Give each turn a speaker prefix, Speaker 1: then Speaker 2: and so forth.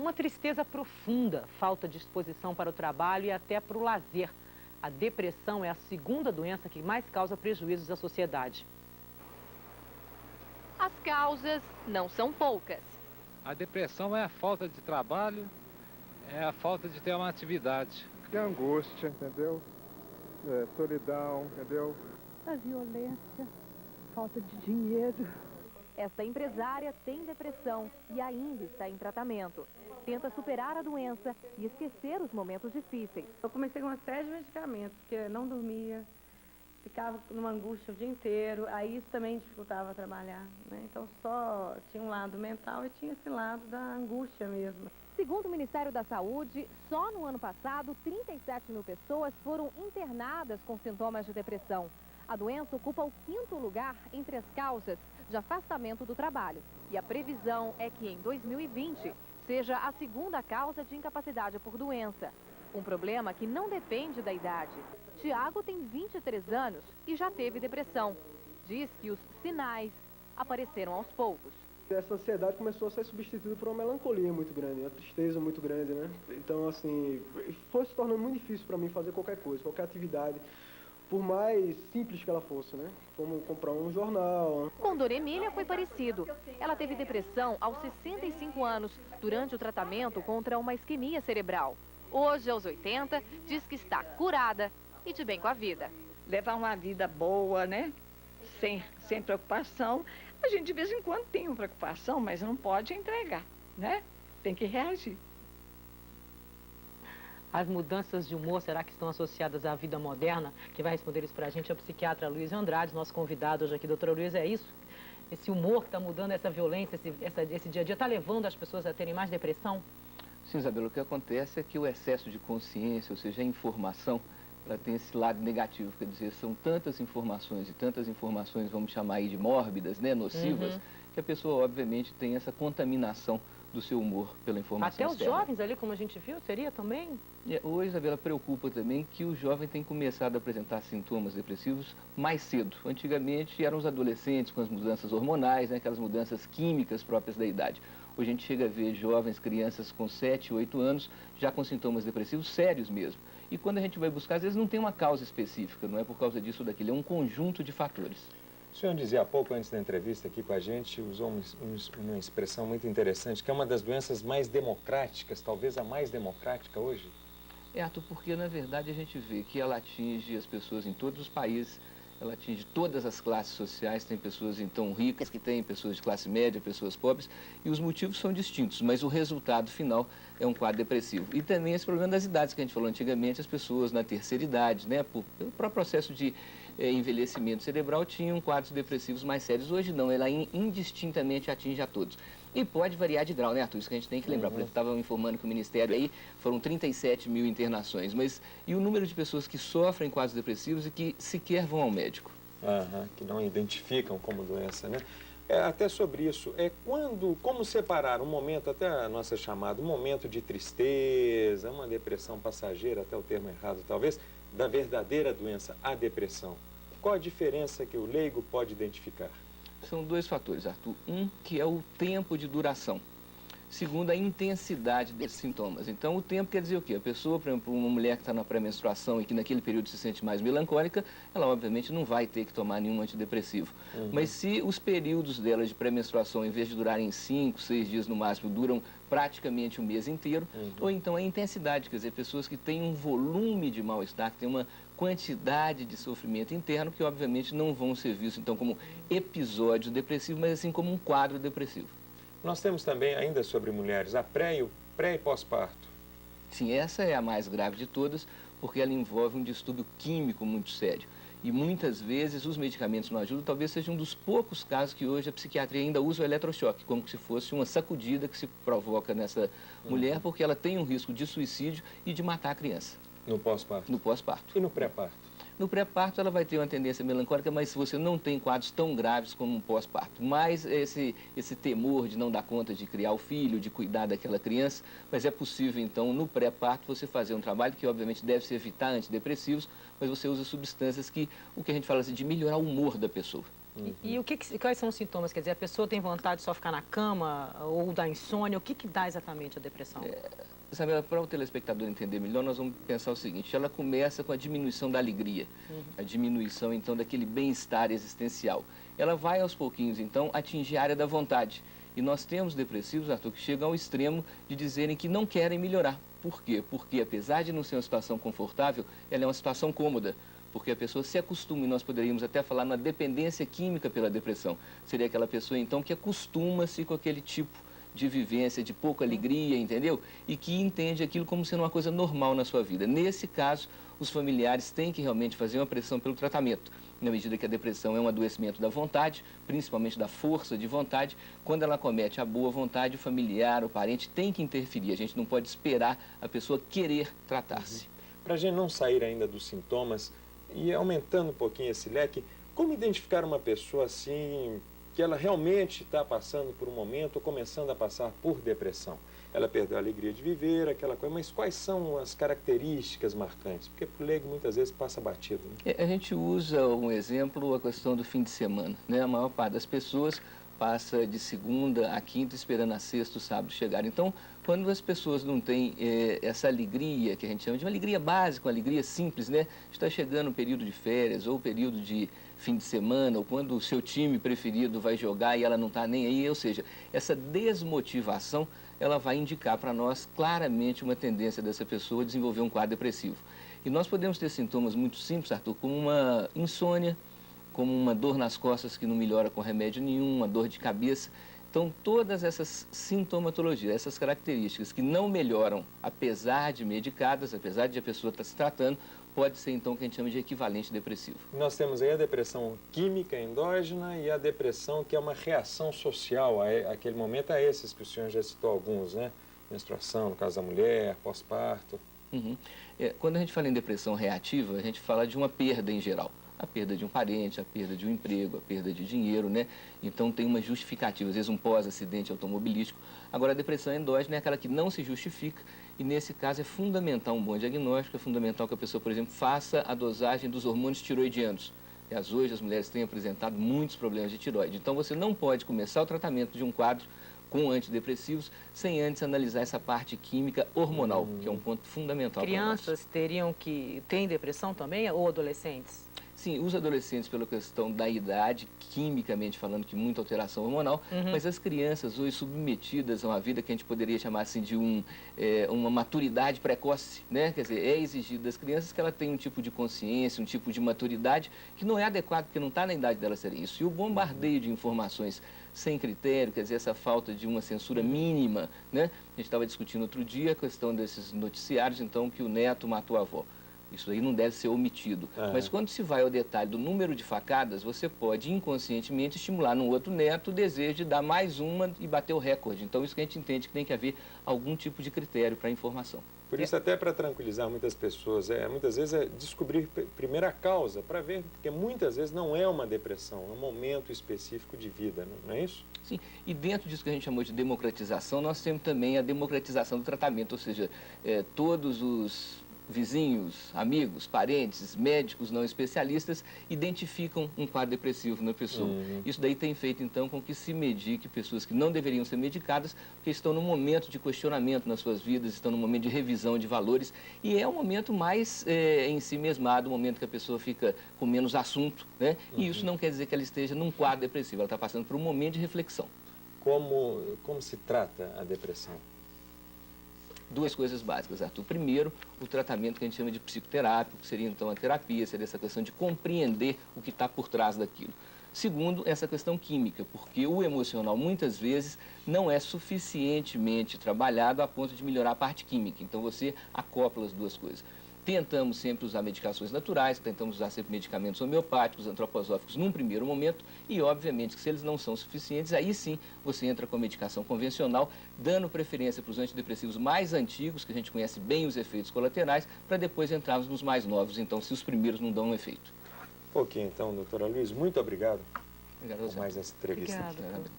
Speaker 1: Uma tristeza profunda, falta de disposição para o trabalho e até para o lazer. A depressão é a segunda doença que mais causa prejuízos à sociedade.
Speaker 2: As causas não são poucas.
Speaker 3: A depressão é a falta de trabalho, é a falta de ter uma atividade.
Speaker 4: Tem angústia, entendeu? Solidão, entendeu?
Speaker 5: A violência, falta de dinheiro.
Speaker 2: Esta empresária tem depressão e ainda está em tratamento. Tenta superar a doença e esquecer os momentos difíceis.
Speaker 6: Eu comecei com uma série de medicamentos, porque não dormia, ficava numa angústia o dia inteiro, aí isso também dificultava trabalhar, né? Então só tinha um lado mental e tinha esse lado da angústia mesmo.
Speaker 2: Segundo o Ministério da Saúde, só no ano passado, 37 mil pessoas foram internadas com sintomas de depressão. A doença ocupa o 5º lugar entre as causas de afastamento do trabalho. E a previsão é que em 2020 seja a segunda causa de incapacidade por doença. Um problema que não depende da idade. Tiago tem 23 anos e já teve depressão. Diz que os sinais apareceram aos poucos.
Speaker 7: Essa ansiedade começou a ser substituída por uma melancolia muito grande, uma tristeza muito grande, né? Então, assim, foi se tornando muito difícil para mim fazer qualquer coisa, qualquer atividade, por mais simples que ela fosse, né? Como comprar um jornal.
Speaker 2: Com Dona Emília foi parecido. Ela teve depressão aos 65 anos, durante o tratamento contra uma isquemia cerebral. Hoje, aos 80, diz que está curada e de bem com a vida.
Speaker 8: Levar uma vida boa, né? Sem preocupação. A gente de vez em quando tem uma preocupação, mas não pode entregar, né? Tem que reagir.
Speaker 1: As mudanças de humor, será que estão associadas à vida moderna? Quem vai responder isso pra gente é o psiquiatra Luiz Andrade, nosso convidado hoje aqui. Doutora Luiz, é isso? Esse humor que está mudando, essa violência, esse dia a dia, está levando as pessoas a terem mais depressão?
Speaker 9: Sim, Isabela, o que acontece é que o excesso de consciência, ou seja, a informação, ela tem esse lado negativo, quer dizer, são tantas informações, vamos chamar aí de mórbidas, né, nocivas, que a pessoa, obviamente, tem essa contaminação do seu humor pela informação
Speaker 1: Até os
Speaker 9: externa.
Speaker 1: jovens ali, como a gente viu, seria também?
Speaker 9: Hoje, Isabela, preocupa também que o jovem tem começado a apresentar sintomas depressivos mais cedo. Antigamente eram os adolescentes com as mudanças hormonais, né, aquelas mudanças químicas próprias da idade. Hoje a gente chega a ver jovens, crianças com 7, 8 anos, já com sintomas depressivos sérios mesmo. E quando a gente vai buscar, às vezes não tem uma causa específica, não é por causa disso ou daquilo, é um conjunto de fatores.
Speaker 10: O senhor dizia há pouco, antes da entrevista aqui com a gente, usou uma expressão muito interessante, que é uma das doenças mais democráticas, talvez a mais democrática hoje.
Speaker 9: Arthur, porque na verdade a gente vê que ela atinge as pessoas em todos os países, ela atinge todas as classes sociais, tem pessoas então ricas que tem, pessoas de classe média, pessoas pobres, e os motivos são distintos, mas o resultado final é um quadro depressivo. E também esse problema das idades que a gente falou antigamente, as pessoas na terceira idade, né, pelo próprio processo de envelhecimento cerebral, tinham quadros depressivos mais sérios. Hoje não, ela indistintamente atinge a todos. E pode variar de grau, né, Arthur? Isso que a gente tem que lembrar. Por exemplo, estavam informando que o Ministério aí foram 37 mil internações. Mas e o número de pessoas que sofrem quadros depressivos e que sequer vão ao médico?
Speaker 10: Que não identificam como doença, né? Até sobre isso, como separar um momento, até a nossa chamada, um momento de tristeza, uma depressão passageira, até o termo errado talvez, da verdadeira doença, a depressão. Qual a diferença que o leigo pode identificar?
Speaker 9: São dois fatores, Arthur. Um, que é o tempo de duração. Segundo, a intensidade desses sintomas. Então, o tempo quer dizer o quê? A pessoa, por exemplo, uma mulher que está na pré-menstruação e que naquele período se sente mais melancólica, ela obviamente não vai ter que tomar nenhum antidepressivo. Mas se os períodos dela de pré-menstruação, em vez de durarem 5, 6 dias no máximo, duram praticamente um mês inteiro, ou então a intensidade, quer dizer, pessoas que têm um volume de mal-estar, que têm uma quantidade de sofrimento interno, que obviamente não vão ser vistos então como episódios depressivos, mas assim como um quadro depressivo.
Speaker 10: Nós temos também, ainda sobre mulheres, a pré e pós-parto.
Speaker 9: Sim, essa é a mais grave de todas, porque ela envolve um distúrbio químico muito sério. E muitas vezes os medicamentos não ajudam, talvez seja um dos poucos casos que hoje a psiquiatria ainda usa o eletrochoque, como se fosse uma sacudida que se provoca nessa mulher, porque ela tem um risco de suicídio e de matar a criança.
Speaker 10: No pós-parto?
Speaker 9: No pós-parto.
Speaker 10: E no pré-parto?
Speaker 9: No pré-parto ela vai ter uma tendência melancólica, mas se você não tem quadros tão graves como um pós-parto. Mas esse temor de não dar conta de criar o filho, de cuidar daquela criança, mas é possível então no pré-parto você fazer um trabalho que obviamente deve se evitar antidepressivos, mas você usa substâncias que, o que a gente fala assim, de melhorar o humor da pessoa.
Speaker 1: E quais são os sintomas? Quer dizer, a pessoa tem vontade de só ficar na cama ou da insônia? O que dá exatamente a depressão?
Speaker 9: Isabela, para o telespectador entender melhor, nós vamos pensar o seguinte: ela começa com a diminuição da alegria, a diminuição, então, daquele bem-estar existencial. Ela vai, aos pouquinhos, então, atingir a área da vontade. E nós temos depressivos, Arthur, que chegam ao extremo de dizerem que não querem melhorar. Por quê? Porque, apesar de não ser uma situação confortável, ela é uma situação cômoda. Porque a pessoa se acostuma, e nós poderíamos até falar na dependência química pela depressão. Seria aquela pessoa, então, que acostuma-se com aquele tipo de vivência, de pouca alegria, entendeu? E que entende aquilo como sendo uma coisa normal na sua vida. Nesse caso, os familiares têm que realmente fazer uma pressão pelo tratamento. Na medida que a depressão é um adoecimento da vontade, principalmente da força de vontade, quando ela comete a boa vontade, o familiar, o parente tem que interferir. A gente não pode esperar a pessoa querer tratar-se.
Speaker 10: Para a gente não sair ainda dos sintomas e aumentando um pouquinho esse leque, como identificar uma pessoa assim, que ela realmente está passando por um momento ou começando a passar por depressão? Ela perdeu a alegria de viver, aquela coisa, mas quais são as características marcantes? Porque para o leigo muitas vezes passa batido. Né?
Speaker 9: A gente usa um exemplo, a questão do fim de semana. Né? A maior parte das pessoas passa de segunda a quinta esperando a sexta, o sábado chegar. Então, quando as pessoas não têm essa alegria, que a gente chama de uma alegria básica, uma alegria simples, né? Está chegando o período de férias ou o período de fim de semana, ou quando o seu time preferido vai jogar e ela não está nem aí, ou seja, essa desmotivação, ela vai indicar para nós claramente uma tendência dessa pessoa a desenvolver um quadro depressivo. E nós podemos ter sintomas muito simples, Arthur, como uma insônia, como uma dor nas costas que não melhora com remédio nenhum, uma dor de cabeça. Então, todas essas sintomatologias, essas características que não melhoram, apesar de medicadas, apesar de a pessoa estar se tratando, pode ser, então, o que a gente chama de equivalente depressivo.
Speaker 10: Nós temos aí a depressão química endógena e a depressão que é uma reação social àquele momento, a esses que o senhor já citou alguns, né? Menstruação, no caso da mulher, pós-parto.
Speaker 9: Quando a gente fala em depressão reativa, a gente fala de uma perda em geral. A perda de um parente, a perda de um emprego, a perda de dinheiro, né? Então tem uma justificativa, às vezes um pós-acidente automobilístico. Agora a depressão endógena é aquela que não se justifica e nesse caso é fundamental um bom diagnóstico, é fundamental que a pessoa, por exemplo, faça a dosagem dos hormônios tiroidianos. E hoje as mulheres têm apresentado muitos problemas de tiroide. Então você não pode começar o tratamento de um quadro com antidepressivos sem antes analisar essa parte química hormonal, que é um ponto fundamental.
Speaker 1: Crianças têm depressão também ou adolescentes?
Speaker 9: Sim, os adolescentes pela questão da idade, quimicamente falando, que muita alteração hormonal, mas as crianças hoje submetidas a uma vida que a gente poderia chamar assim de uma maturidade precoce, né? Quer dizer, é exigido das crianças que ela tenha um tipo de consciência, um tipo de maturidade que não é adequado, porque não está na idade dela serem isso. E o bombardeio de informações sem critério, quer dizer, essa falta de uma censura mínima, né? A gente estava discutindo outro dia a questão desses noticiários, então, que o neto matou a avó. Isso aí não deve ser omitido. Mas quando se vai ao detalhe do número de facadas, você pode inconscientemente estimular no outro neto o desejo de dar mais uma e bater o recorde. Então, isso que a gente entende que tem que haver algum tipo de critério para a informação.
Speaker 10: Por isso, até para tranquilizar muitas pessoas, muitas vezes é descobrir primeiro a causa, para ver, porque muitas vezes não é uma depressão, é um momento específico de vida, não é isso?
Speaker 9: Sim, e dentro disso que a gente chamou de democratização, nós temos também a democratização do tratamento, ou seja, todos os vizinhos, amigos, parentes, médicos não especialistas identificam um quadro depressivo na pessoa. Isso daí tem feito, então, com que se medique pessoas que não deveriam ser medicadas, porque estão num momento de questionamento nas suas vidas, estão num momento de revisão de valores, e é um momento mais em si mesmado, um momento que a pessoa fica com menos assunto, né? E isso não quer dizer que ela esteja num quadro depressivo, ela está passando por um momento de reflexão.
Speaker 10: Como se trata a depressão?
Speaker 9: Duas coisas básicas, Arthur. Primeiro, o tratamento que a gente chama de psicoterápico, que seria então a terapia, seria essa questão de compreender o que está por trás daquilo. Segundo, essa questão química, porque o emocional muitas vezes não é suficientemente trabalhado a ponto de melhorar a parte química. Então você acopla as duas coisas. Tentamos sempre usar medicações naturais, tentamos usar sempre medicamentos homeopáticos, antroposóficos num primeiro momento e, obviamente, que se eles não são suficientes, aí sim você entra com a medicação convencional, dando preferência para os antidepressivos mais antigos, que a gente conhece bem os efeitos colaterais, para depois entrarmos nos mais novos, então, se os primeiros não dão um efeito.
Speaker 10: Ok, então, doutora Luiz, muito obrigado
Speaker 9: por
Speaker 10: mais essa entrevista.
Speaker 1: Obrigada.